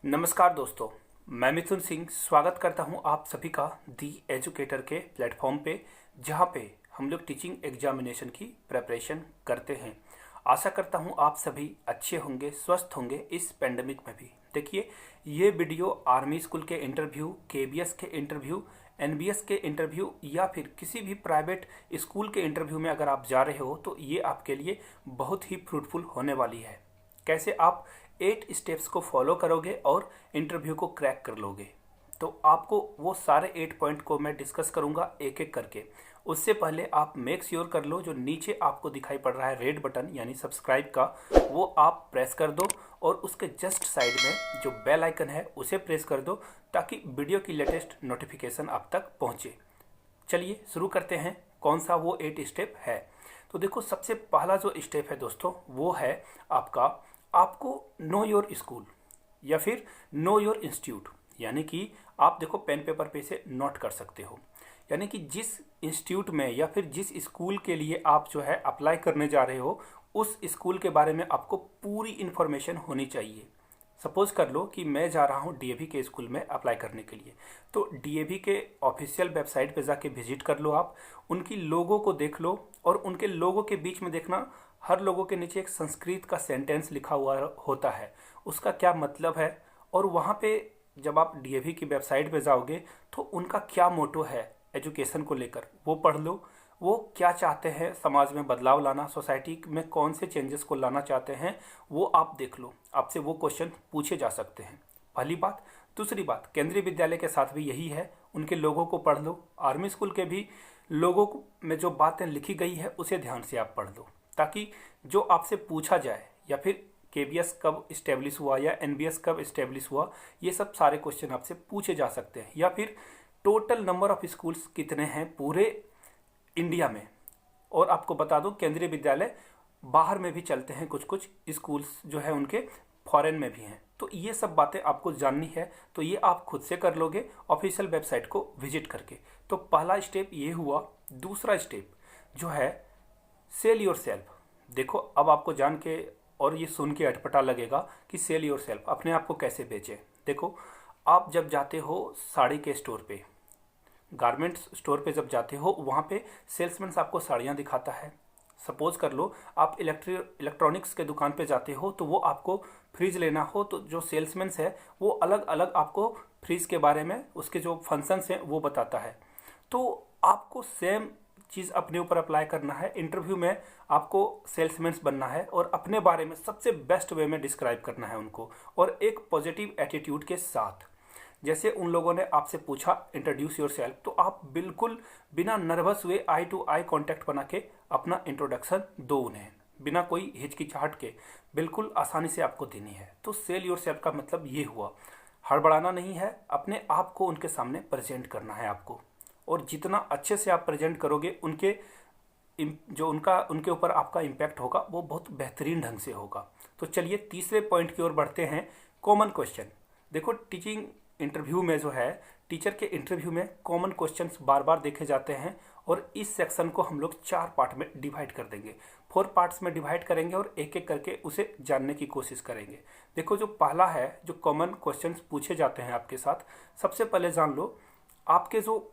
नमस्कार दोस्तों, मैं मिथुन सिंह स्वागत करता हूं आप सभी का दी एजुकेटर के प्लेटफॉर्म पे, जहां पे हम लोग टीचिंग एग्जामिनेशन की प्रिपरेशन करते हैं। आशा करता हूं आप सभी अच्छे होंगे, स्वस्थ होंगे इस पेंडेमिक में भी। देखिए, ये वीडियो आर्मी स्कूल के इंटरव्यू, केबीएस के इंटरव्यू, एनबीएस के इंटरव्यू या फिर किसी भी प्राइवेट स्कूल के इंटरव्यू में अगर आप जा रहे हो तो ये आपके लिए बहुत ही फ्रूटफुल होने वाली है। कैसे आप 8 स्टेप्स को फॉलो करोगे और इंटरव्यू को क्रैक कर लोगे। तो आपको वो सारे 8 पॉइंट को मैं डिस्कस करूंगा एक एक करके। उससे पहले आप मेक श्योर कर लो, जो नीचे आपको दिखाई पड़ रहा है रेड बटन यानी सब्सक्राइब का, वो आप प्रेस कर दो और उसके जस्ट साइड में जो बेल आइकन है उसे प्रेस कर दो, ताकि वीडियो की लेटेस्ट नोटिफिकेशन आप तक पहुंचे। चलिए शुरू करते हैं, कौन सा वो 8 स्टेप है। तो देखो, सबसे पहला जो स्टेप है दोस्तों, वो है आपको नो योर स्कूल या फिर नो योर इंस्टीट्यूट। यानी कि आप देखो, पेन पेपर पे से नोट कर सकते हो। यानी कि जिस इंस्टीट्यूट में या फिर जिस स्कूल के लिए आप जो है अप्लाई करने जा रहे हो, उस स्कूल के बारे में आपको पूरी इन्फॉर्मेशन होनी चाहिए। सपोज कर लो कि मैं जा रहा हूँ डीएवी के स्कूल में अप्लाई करने के लिए, तो डीएवी के ऑफिशियल वेबसाइट पे जाके विजिट कर लो। आप उनकी लोगों को देख लो और उनके लोगों के बीच में देखना, हर लोगों के नीचे एक संस्कृत का सेंटेंस लिखा हुआ होता है, उसका क्या मतलब है। और वहाँ पे जब आप डीएवी की वेबसाइट पे जाओगे तो उनका क्या मोटो है एजुकेशन को लेकर, वो पढ़ लो। वो क्या चाहते हैं समाज में बदलाव लाना, सोसाइटी में कौन से चेंजेस को लाना चाहते हैं, वो आप देख लो। आपसे वो क्वेश्चन पूछे जा सकते हैं, पहली बात। दूसरी बात, केंद्रीय विद्यालय के साथ भी यही है, उनके लोगों को पढ़ लो। आर्मी स्कूल के भी लोगों में जो बातें लिखी गई है उसे ध्यान से आप पढ़ लो, ताकि जो आपसे पूछा जाए, या फिर केबीएस कब इस्टेब्लिश हुआ या एनबीएस कब इस्टेब्लिश हुआ, ये सब सारे क्वेश्चन आपसे पूछे जा सकते हैं। या फिर टोटल नंबर ऑफ स्कूल्स कितने हैं पूरे इंडिया में। और आपको बता दूं, केंद्रीय विद्यालय बाहर में भी चलते हैं, कुछ कुछ स्कूल्स जो है उनके फॉरेन में भी हैं। तो ये सब बातें आपको जाननी है, तो ये आप खुद से कर लोगे ऑफिशियल वेबसाइट को विजिट करके। तो पहला स्टेप ये हुआ। दूसरा स्टेप जो है सेल योर सेल्फ। देखो, अब आपको जान के और ये सुन के अटपटा लगेगा कि सेल योर सेल्फ, अपने आप को कैसे बेचें। देखो, आप जब जाते हो साड़ी के स्टोर पे, गारमेंट्स स्टोर पे जब जाते हो, वहाँ पे सेल्समैन आपको साड़ियाँ दिखाता है। सपोज कर लो आप इलेक्ट्रॉनिक्स के दुकान पे जाते हो, तो वो आपको फ्रिज लेना हो, तो जो सेल्समैन है वो अलग अलग आपको फ्रिज के बारे में, उसके जो फंक्शंस हैं वो बताता है। तो आपको सेम चीज़ अपने ऊपर अप्लाई करना है। इंटरव्यू में आपको सेल्समैन बनना है और अपने बारे में सबसे बेस्ट वे में डिस्क्राइब करना है उनको, और एक पॉजिटिव एटीट्यूड के साथ। जैसे उन लोगों ने आपसे पूछा इंट्रोड्यूस योर सेल्फ, तो आप बिल्कुल बिना नर्वस हुए आई टू आई कांटेक्ट बना के अपना इंट्रोडक्शन दो उन्हें, बिना कोई हिचकिचाहट के, बिल्कुल आसानी से आपको देनी है। तो सेल योर सेल्फ का मतलब ये हुआ, हड़बड़ाना नहीं है, अपने आप को उनके सामने प्रेजेंट करना है आपको। और जितना अच्छे से आप प्रेजेंट करोगे, जो उनके ऊपर आपका इम्पैक्ट होगा वो बहुत बेहतरीन ढंग से होगा। तो चलिए तीसरे पॉइंट की ओर बढ़ते हैं, कॉमन क्वेश्चन। देखो, टीचिंग इंटरव्यू में जो है, टीचर के इंटरव्यू में कॉमन क्वेश्चंस बार बार देखे जाते हैं, और इस सेक्शन को हम लोग 4 पार्ट में डिवाइड कर देंगे, 4 पार्ट्स में डिवाइड करेंगे और एक एक करके उसे जानने की कोशिश करेंगे। देखो, जो पहला है, जो कॉमन क्वेश्चंस पूछे जाते हैं आपके साथ, सबसे पहले जान लो, आपके जो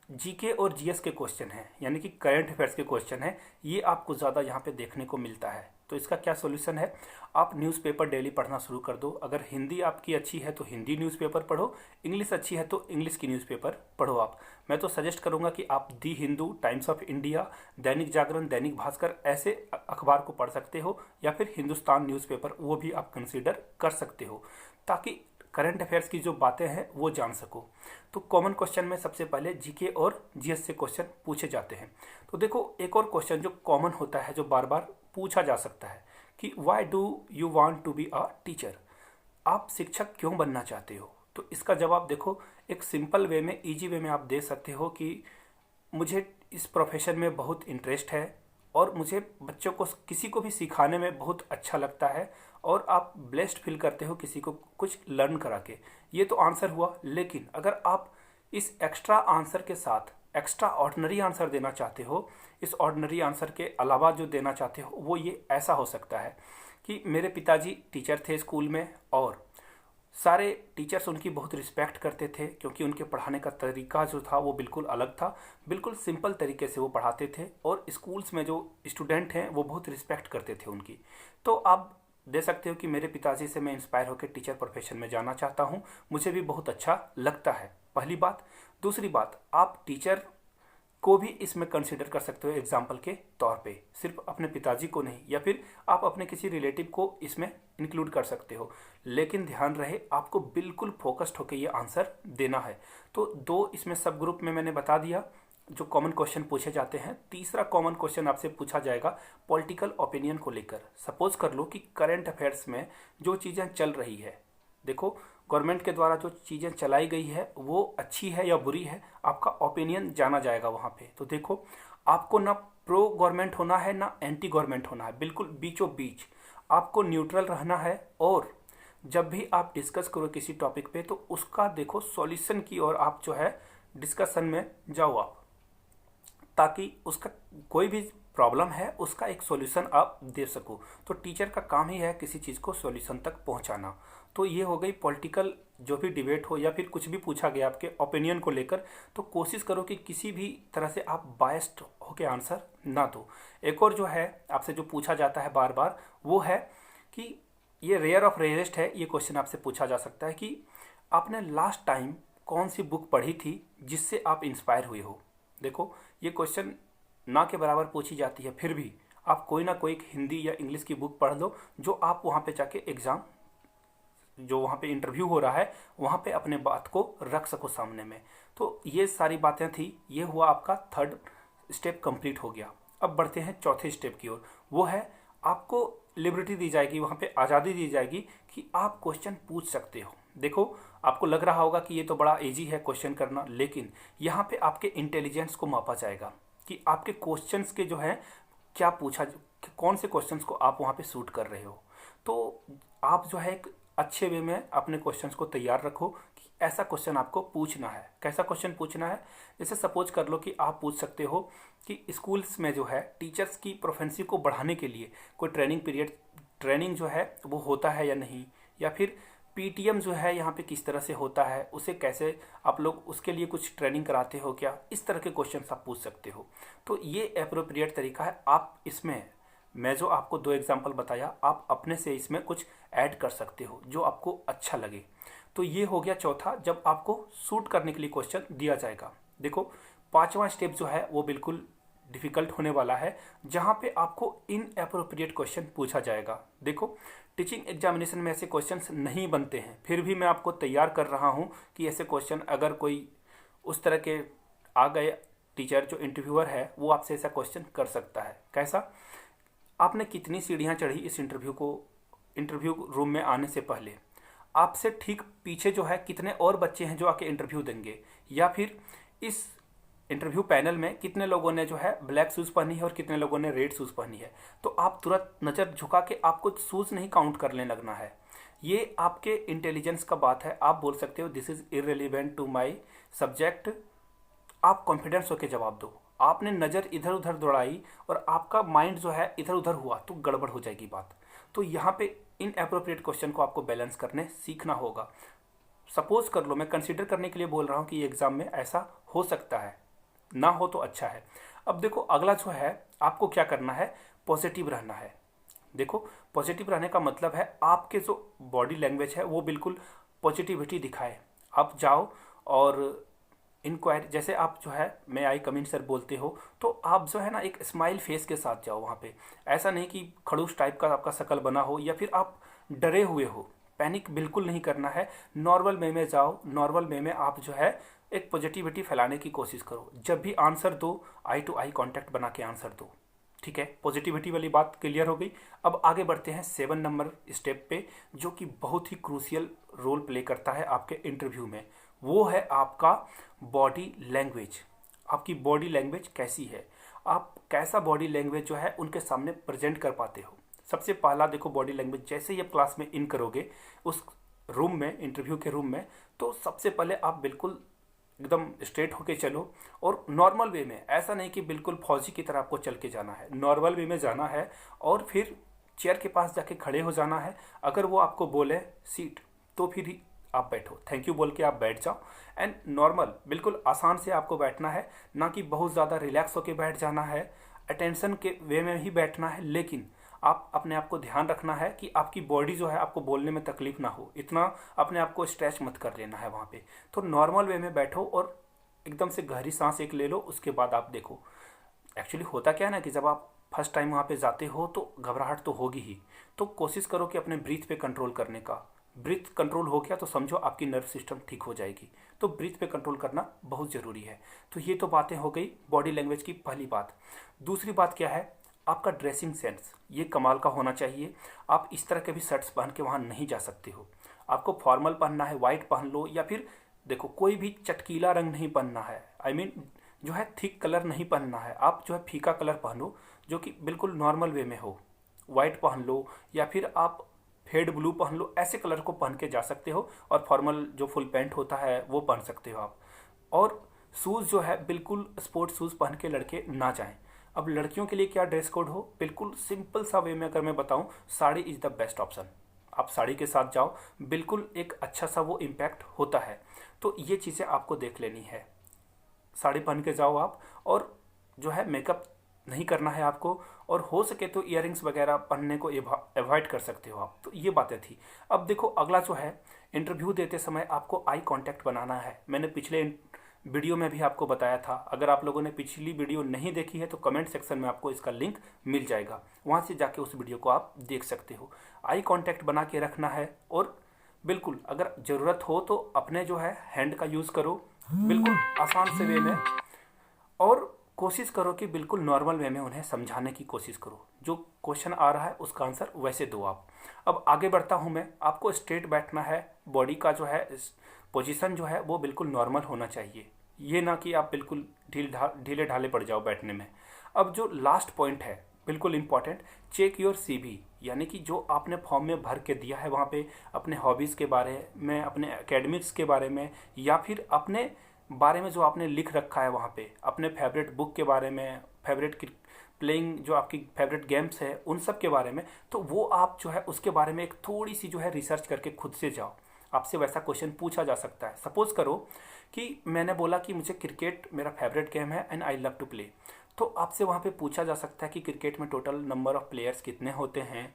जीके और जीएस के क्वेश्चन हैं, यानी कि करंट अफेयर्स के क्वेश्चन हैं, ये आपको ज़्यादा यहाँ पे देखने को मिलता है। तो इसका क्या सॉल्यूशन है, आप न्यूज़पेपर डेली पढ़ना शुरू कर दो। अगर हिंदी आपकी अच्छी है तो हिंदी न्यूज़पेपर पढ़ो, इंग्लिश अच्छी है तो इंग्लिश की न्यूज़पेपर पढ़ो। आप, मैं तो सजेस्ट करूँगा कि आप दी Hindu, times of India, Dainik Jagran, Dainik Bhaskar ऐसे अखबार को पढ़ सकते हो, या फिर हिंदुस्तान न्यूज़पेपर, वो भी आप कंसिडर कर सकते हो, ताकि करंट अफेयर्स की जो बातें हैं वो जान सको। तो कॉमन क्वेश्चन में सबसे पहले जीके और जीएस से क्वेश्चन पूछे जाते हैं। तो देखो, एक और क्वेश्चन जो कॉमन होता है, जो बार बार पूछा जा सकता है, कि why do you want to be a teacher, आप शिक्षक क्यों बनना चाहते हो। तो इसका जवाब देखो, एक सिंपल वे में, इजी वे में आप दे सकते हो कि मुझे इस प्रोफेशन में बहुत इंटरेस्ट है और मुझे बच्चों को, किसी को भी सिखाने में बहुत अच्छा लगता है, और आप ब्लेस्ड फील करते हो किसी को कुछ लर्न करा के। ये तो आंसर हुआ। लेकिन अगर आप इस एक्स्ट्रा आंसर के साथ एक्स्ट्रा ऑर्डिनरी आंसर देना चाहते हो, इस ऑर्डिनरी आंसर के अलावा जो देना चाहते हो, वो ये ऐसा हो सकता है कि मेरे पिताजी टीचर थे स्कूल में, और सारे टीचर्स उनकी बहुत रिस्पेक्ट करते थे क्योंकि उनके पढ़ाने का तरीका जो था वो बिल्कुल अलग था, बिल्कुल सिंपल तरीके से वो पढ़ाते थे और स्कूल्स में जो स्टूडेंट हैं वो बहुत रिस्पेक्ट करते थे उनकी। तो आप दे सकते हो कि मेरे पिताजी से मैं इंस्पायर होकर टीचर प्रोफेशन में जाना चाहता हूँ, मुझे भी बहुत अच्छा लगता है, पहली बात। दूसरी बात, आप टीचर को भी इसमें कंसिडर कर सकते हो एग्जाम्पल के तौर पे, सिर्फ अपने पिताजी को नहीं, या फिर आप अपने किसी रिलेटिव को इसमें इंक्लूड कर सकते हो। लेकिन ध्यान रहे आपको बिल्कुल फोकस्ड होकर ये आंसर देना है। तो दो इसमें सब ग्रुप में मैंने बता दिया जो कॉमन क्वेश्चन पूछे जाते हैं। तीसरा कॉमन क्वेश्चन आपसे पूछा जाएगा पॉलिटिकल ओपिनियन को लेकर। सपोज कर लो कि करंट अफेयर्स में जो चीज़ें चल रही है, देखो गवर्नमेंट के द्वारा जो चीज़ें चलाई गई है वो अच्छी है या बुरी है, आपका ओपिनियन जाना जाएगा वहाँ पे। तो देखो आपको ना प्रो गवर्नमेंट होना है ना एंटी गवर्नमेंट होना है, बिल्कुल बीचों बीच आपको न्यूट्रल रहना है। और जब भी आप डिस्कस करो किसी टॉपिक पे तो उसका देखो सॉल्यूशन की ओर आप जो है डिस्कशन में जाओ आप, ताकि उसका कोई भी प्रॉब्लम है उसका एक सॉल्यूशन आप दे सको। तो टीचर का काम ही है किसी चीज़ को सॉल्यूशन तक पहुंचाना। तो ये हो गई पॉलिटिकल जो भी डिबेट हो या फिर कुछ भी पूछा गया आपके ओपिनियन को लेकर, तो कोशिश करो कि किसी भी तरह से आप बायस्ड होकर आंसर ना दो। एक और जो है आपसे जो पूछा जाता है बार बार वो है कि ये रेयर ऑफ रेयरेस्ट है, ये क्वेश्चन आपसे पूछा जा सकता है कि आपने लास्ट टाइम कौन सी बुक पढ़ी थी जिससे आप इंस्पायर हुए हो। देखो ये क्वेश्चन ना के बराबर पूछी जाती है, फिर भी आप कोई ना कोई एक हिंदी या इंग्लिश की बुक पढ़ लो जो आप वहाँ पे जाके एग्ज़ाम, जो वहाँ पे इंटरव्यू हो रहा है वहाँ पे अपने बात को रख सको सामने में। तो ये सारी बातें थी, ये हुआ आपका थर्ड स्टेप कंप्लीट हो गया। अब बढ़ते हैं चौथे स्टेप की ओर, वो है आपको लिबर्टी दी जाएगी, वहाँ पे आज़ादी दी जाएगी कि आप क्वेश्चन पूछ सकते हो। देखो आपको लग रहा होगा कि ये तो बड़ा इजी है क्वेश्चन करना, लेकिन यहाँ पे आपके इंटेलिजेंस को मापा जाएगा कि आपके क्वेश्चंस के जो है क्या पूछा, कौन से क्वेश्चंस को आप वहाँ पे सूट कर रहे हो। तो आप जो है एक अच्छे वे में अपने क्वेश्चंस को तैयार रखो कि ऐसा क्वेश्चन आपको पूछना है। कैसा क्वेश्चन पूछना है, जैसे सपोज कर लो कि आप पूछ सकते हो कि स्कूल्स में जो है टीचर्स की प्रोफेंसी को बढ़ाने के लिए कोई ट्रेनिंग जो है वो होता है या नहीं, या फिर पीटीएम जो है यहाँ पे किस तरह से होता है, उसे कैसे आप लोग उसके लिए कुछ ट्रेनिंग कराते हो क्या, इस तरह के क्वेश्चन आप पूछ सकते हो। तो ये एप्रोप्रिएट तरीका है। आप इसमें मैं जो आपको दो एग्जांपल बताया आप अपने से इसमें कुछ ऐड कर सकते हो जो आपको अच्छा लगे। तो ये हो गया चौथा, जब आपको सूट करने के लिए क्वेश्चन दिया जाएगा। देखो पांचवा स्टेप जो है वो बिल्कुल डिफ़िकल्ट होने वाला है, जहाँ पे आपको इन एप्रोप्रिएट क्वेश्चन पूछा जाएगा। देखो टीचिंग एग्जामिनेशन में ऐसे क्वेश्चंस नहीं बनते हैं, फिर भी मैं आपको तैयार कर रहा हूँ कि ऐसे क्वेश्चन अगर कोई उस तरह के आ गए, टीचर जो इंटरव्यूअर है वो आपसे ऐसा क्वेश्चन कर सकता है। कैसा, आपने कितनी सीढ़ियाँ चढ़ी इस इंटरव्यू रूम में आने से पहले, आपसे ठीक पीछे जो है कितने और बच्चे हैं जो आके इंटरव्यू देंगे, या फिर इस इंटरव्यू पैनल में कितने लोगों ने जो है ब्लैक शूज़ पहनी है और कितने लोगों ने रेड शूज़ पहनी है। तो आप तुरंत नज़र झुका के आपको शूज़ नहीं काउंट करने लगना है। ये आपके इंटेलिजेंस का बात है। आप बोल सकते हो this is irrelevant to my subject, आप कॉन्फिडेंस होकर जवाब दो। आपने नज़र इधर उधर दौड़ाई और आपका माइंड जो है इधर उधर हुआ तो गड़बड़ हो जाएगी बात। तो यहाँ पे इन एप्रोप्रिएट क्वेश्चन को आपको बैलेंस करने सीखना होगा। सपोज कर लो, मैं कंसीडर करने के लिए बोल रहा हूँ कि एग्ज़ाम में ऐसा हो सकता है, ना हो तो अच्छा है। अब देखो अगला जो है आपको क्या करना है, पॉजिटिव रहना है। देखो पॉजिटिव रहने का मतलब है आपके जो बॉडी लैंग्वेज है वो बिल्कुल पॉजिटिविटी दिखाए। आप जाओ और इंक्वायरी, जैसे आप जो है मैं आई कम इन सर बोलते हो तो आप जो है ना एक स्माइल फेस के साथ जाओ वहाँ पे। ऐसा नहीं कि खड़ूस टाइप का आपका शक्ल बना हो या फिर आप डरे हुए हो, पैनिक बिल्कुल नहीं करना है। नॉर्मल वे में जाओ, नॉर्मल वे में आप जो है एक पॉजिटिविटी फैलाने की कोशिश करो। जब भी आंसर दो आई टू आई कांटेक्ट बना के आंसर दो, ठीक है। पॉजिटिविटी वाली बात क्लियर हो गई। अब आगे बढ़ते हैं 7 नंबर स्टेप पे, जो कि बहुत ही क्रूशियल रोल प्ले करता है आपके इंटरव्यू में। वो है आपका बॉडी लैंग्वेज। आपकी बॉडी लैंग्वेज कैसी है, आप कैसा बॉडी लैंग्वेज जो है उनके सामने प्रेजेंट कर पाते हो। सबसे पहला देखो बॉडी लैंग्वेज, जैसे ही आप क्लास में इन करोगे उस रूम में, इंटरव्यू के रूम में, तो सबसे पहले आप बिल्कुल एकदम स्ट्रेट होके चलो और नॉर्मल वे में, ऐसा नहीं कि बिल्कुल फौजी की तरह आपको चल के जाना है, नॉर्मल वे में जाना है और फिर चेयर के पास जाके खड़े हो जाना है। अगर वो आपको बोले सीट तो फिर आप बैठो, थैंक यू बोल के आप बैठ जाओ। एंड नॉर्मल बिल्कुल आसान से आपको बैठना है, ना कि बहुत ज़्यादा रिलैक्स होके बैठ जाना है, अटेंशन के वे में ही बैठना है। लेकिन आप अपने आप को ध्यान रखना है कि आपकी बॉडी जो है आपको बोलने में तकलीफ ना हो, इतना अपने आप को स्ट्रेच मत कर लेना है वहाँ पे। तो नॉर्मल वे में बैठो और एकदम से गहरी सांस एक ले लो, उसके बाद आप देखो। एक्चुअली होता क्या है ना कि जब आप फर्स्ट टाइम वहाँ पे जाते हो तो घबराहट तो होगी ही, तो कोशिश करो कि अपने ब्रीथ पे कंट्रोल करने का। ब्रीथ कंट्रोल हो गया तो समझो आपकी नर्व सिस्टम ठीक हो जाएगी। तो ब्रीथ पे कंट्रोल करना बहुत ज़रूरी है। तो ये तो बातें हो गई बॉडी लैंग्वेज की पहली बात। दूसरी बात क्या है, आपका ड्रेसिंग सेंस ये कमाल का होना चाहिए। आप इस तरह के भी शर्ट्स पहन के वहाँ नहीं जा सकते हो। आपको फॉर्मल पहनना है, वाइट पहन लो, या फिर देखो कोई भी चटकीला रंग नहीं पहनना है। आई मीन जो है थिक कलर नहीं पहनना है, आप जो है फीका कलर पहनो जो कि बिल्कुल नॉर्मल वे में हो। वाइट पहन लो या फिर आप फेड ब्लू पहन लो, ऐसे कलर को पहन के जा सकते हो। और फॉर्मल जो फुल पैंट होता है वो पहन सकते हो आप। और शूज़ जो है बिल्कुल स्पोर्ट्स शूज़ पहन के लड़के ना जाएं। अब लड़कियों के लिए क्या ड्रेस कोड हो, बिल्कुल सिंपल सा वे में अगर मैं बताऊं, sari is the best option. आप साड़ी के साथ जाओ, बिल्कुल एक अच्छा सा वो इम्पैक्ट होता है। तो ये चीज़ें आपको देख लेनी है। साड़ी पहन के जाओ आप, और जो है मेकअप नहीं करना है आपको, और हो सके तो इयररिंग्स वगैरह पहनने को अवॉइड कर सकते हो आप। तो ये बातें थी। अब देखो अगला जो है, इंटरव्यू देते समय आपको आई कांटेक्ट बनाना है। मैंने पिछले वीडियो में भी आपको बताया था। अगर आप लोगों ने पिछली वीडियो नहीं देखी है तो कमेंट सेक्शन में आपको इसका लिंक मिल जाएगा, वहाँ से जाके उस वीडियो को आप देख सकते हो। आई कांटेक्ट बना के रखना है, और बिल्कुल अगर ज़रूरत हो तो अपने जो है हैंड का यूज़ करो, बिल्कुल आसान से वे में। और कोशिश करो कि बिल्कुल नॉर्मल वे में उन्हें समझाने की कोशिश करो। जो क्वेश्चन आ रहा है उसका आंसर वैसे दो आप। अब आगे बढ़ता हूँ मैं। आपको स्ट्रेट बैठना है, बॉडी का जो है पोजीशन जो है वो बिल्कुल नॉर्मल होना चाहिए। ये ना कि आप बिल्कुल ढीले ढाले पड़ जाओ बैठने में। अब जो लास्ट पॉइंट है बिल्कुल इम्पॉर्टेंट, चेक योर सीवी, यानी कि जो आपने फॉर्म में भर के दिया है वहाँ पे अपने हॉबीज़ के बारे में, अपने एकेडमिक्स के बारे में, या फिर अपने बारे में जो आपने लिख रखा है वहाँ पे, अपने फेवरेट बुक के बारे में, फेवरेट प्लेइंग जो आपकी फेवरेट गेम्स है उन सब के बारे में। तो वो आप जो है उसके बारे में एक थोड़ी सी जो है रिसर्च करके खुद से जाओ। आपसे वैसा क्वेश्चन पूछा जा सकता है। सपोज करो कि मैंने बोला कि मुझे क्रिकेट मेरा फेवरेट गेम है and I love to play, तो आपसे वहाँ पे पूछा जा सकता है कि क्रिकेट में टोटल नंबर ऑफ़ प्लेयर्स कितने होते हैं।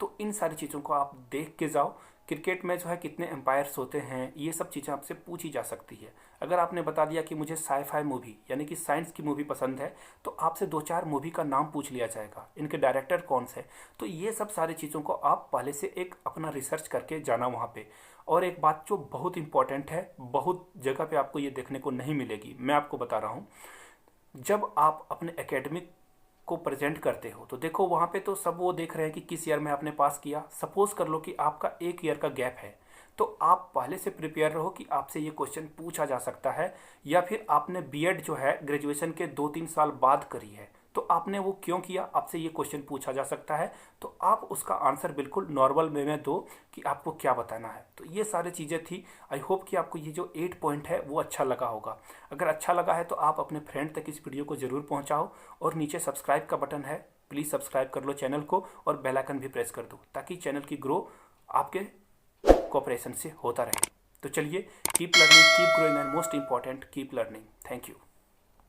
तो इन सारी चीज़ों को आप देख के जाओ। क्रिकेट में जो है कितने एम्पायर्स होते हैं, ये सब चीज़ें आपसे पूछी जा सकती है। अगर आपने बता दिया कि मुझे साई-फाई मूवी यानी कि साइंस की मूवी पसंद है, तो आपसे 2-4 मूवी का नाम पूछ लिया जाएगा, इनके डायरेक्टर कौन से। तो ये सब सारी चीज़ों को आप पहले से एक अपना रिसर्च करके जाना वहाँ पे। और एक बात जो बहुत इंपॉर्टेंट है, बहुत जगह पे आपको ये देखने को नहीं मिलेगी, मैं आपको बता रहा हूँ। जब आप अपने एकेडमिक को प्रेजेंट करते हो तो देखो वहाँ पे तो सब वो देख रहे हैं कि किस ईयर में आपने पास किया। सपोज कर लो कि आपका 1 ईयर का गैप है, तो आप पहले से प्रिपेयर रहो कि आपसे ये क्वेश्चन पूछा जा सकता है। या फिर आपने बीएड जो है ग्रेजुएशन के 2-3 साल बाद करी है, तो आपने वो क्यों किया, आपसे ये क्वेश्चन पूछा जा सकता है। तो आप उसका आंसर बिल्कुल नॉर्मल वे में दो कि आपको क्या बताना है। तो ये सारी चीज़ें थी। आई होप कि आपको ये जो 8 पॉइंट है वो अच्छा लगा होगा। अगर अच्छा लगा है तो आप अपने फ्रेंड तक इस वीडियो को ज़रूर पहुँचाओ, और नीचे सब्सक्राइब का बटन है, प्लीज़ सब्सक्राइब कर लो चैनल को, और बेल आइकन भी प्रेस कर दो ताकि चैनल की ग्रो आपके कोऑपरेशन से होता रहे। तो चलिए, keep learning, keep growing, and most important keep learning. Thank you.